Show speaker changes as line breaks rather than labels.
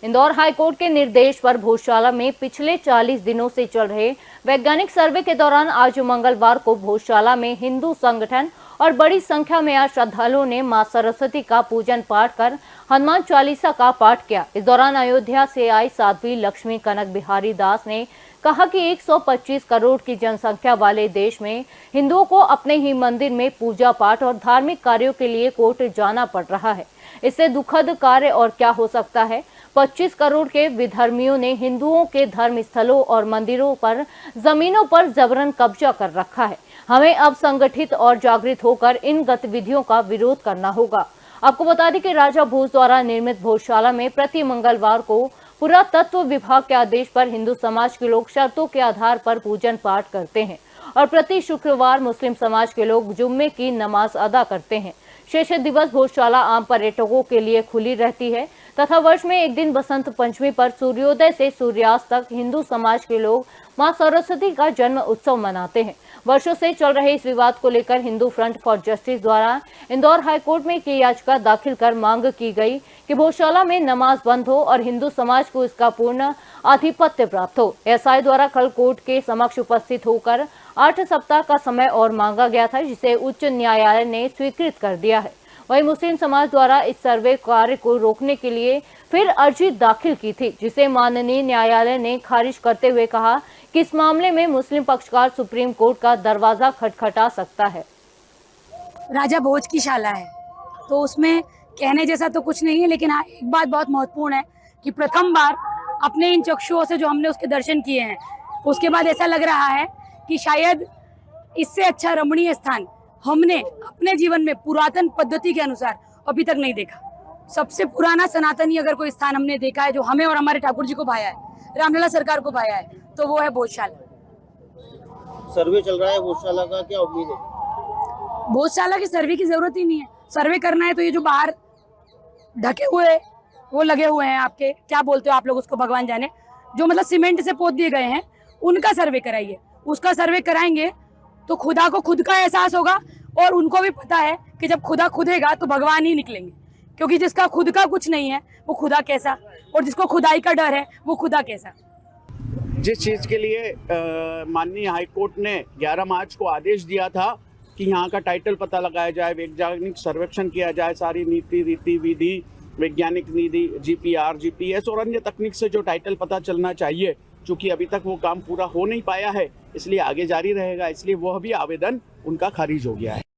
Indore high court के निर्देश पर भोजशाला में पिछले 40 दिनों से चल रहे वैज्ञानिक सर्वे के दौरान आज मंगलवार को भोजशाला में हिंदू संगठन और बड़ी संख्या में आज श्रद्धालुओं ने मां सरस्वती का पूजन पाठ कर हनुमान चालीसा का पाठ किया। इस दौरान अयोध्या से आई साध्वी लक्ष्मी कनक बिहारी दास ने कहा कि 125 करोड़ की जनसंख्या वाले देश में हिंदुओं को अपने ही मंदिर में पूजा पाठ और धार्मिक कार्यों के लिए कोर्ट जाना पड़ रहा है। इससे दुखद कार्य और क्या हो सकता है। 25 करोड़ के विधर्मियों ने हिंदुओं के धर्म स्थलों और मंदिरों पर जमीनों पर जबरन कब्जा कर रखा है। हमें अब संगठित और जागृत होकर इन गतिविधियों का विरोध करना होगा। आपको बता दें कि राजा भोज द्वारा निर्मित भोजशाला में प्रति मंगलवार को पुरातत्व विभाग के आदेश पर हिंदू समाज के लोग शर्तों के आधार पर पूजन पाठ करते हैं और प्रति शुक्रवार मुस्लिम समाज के लोग जुम्मे की नमाज अदा करते हैं। शेष दिवस भोजशाला आम पर्यटकों के लिए खुली रहती है तथा वर्ष में एक दिन बसंत पंचमी पर सूर्योदय से सूर्यास्त तक हिंदू समाज के लोग मां सरस्वती का जन्म उत्सव मनाते हैं। वर्षों से चल रहे इस विवाद को लेकर हिंदू फ्रंट फॉर जस्टिस द्वारा इंदौर हाईकोर्ट में की याचिका दाखिल कर मांग की गई कि भोजशाला में नमाज बंद हो और हिंदू समाज को इसका पूर्ण आधिपत्य प्राप्त हो। एसआई द्वारा कल कोर्ट के समक्ष उपस्थित होकर 8 सप्ताह का समय और मांगा गया था, जिसे उच्च न्यायालय ने स्वीकृत कर दिया है। वहीं मुस्लिम समाज द्वारा इस सर्वे कार्य को रोकने के लिए फिर अर्जी दाखिल की थी, जिसे माननीय न्यायालय ने खारिज करते हुए कहा कि इस मामले में मुस्लिम पक्षकार सुप्रीम कोर्ट का दरवाजा खटखटा सकता है।
राजा भोज की शाला है तो उसमें कहने जैसा तो कुछ नहीं है, लेकिन हाँ एक बात बहुत महत्वपूर्ण है कि प्रथम बार अपने इन चक्षुओं से जो हमने उसके दर्शन किए हैं, उसके बाद ऐसा लग रहा है कि शायद इससे अच्छा रमणीय स्थान हमने अपने जीवन में पुरातन पद्धति के अनुसार अभी तक नहीं देखा। सबसे पुराना सनातनी अगर कोई स्थान हमने देखा है जो हमें और हमारे ठाकुर जी को भाया है, रामलला सरकार को भाया है, तो वो है भोजशाला।
सर्वे चल रहा है भोजशाला का, क्या उम्मीद है?
भोजशाला की सर्वे की जरूरत ही नहीं है। सर्वे करना है तो ये जो बाहर ढके हुए वो लगे हुए हैं, आपके क्या बोलते हो आप लोग उसको, भगवान जाने, जो मतलब सीमेंट से पोत दिए गए हैं, उनका सर्वे कराइए। उसका सर्वे कराएंगे तो खुदा को खुद का एहसास होगा और उनको भी पता है कि जब खुदा खुदेगा तो भगवान ही निकलेंगे, क्योंकि जिसका खुद का कुछ नहीं है वो खुदा कैसा, और जिसको खुदाई का डर है वो खुदा कैसा।
जिस चीज़ के लिए माननीय हाईकोर्ट ने 11 मार्च को आदेश दिया था कि यहाँ का टाइटल पता लगाया जाए, वैज्ञानिक सर्वेक्षण किया जाए, सारी नीति रीति विधि, वैज्ञानिक नीति, जीपीआर, जीपीएस और अन्य तकनीक से जो टाइटल पता चलना चाहिए, चूँकि अभी तक वो काम पूरा हो नहीं पाया है, इसलिए आगे जारी रहेगा। इसलिए वह भी आवेदन उनका खारिज हो गया है।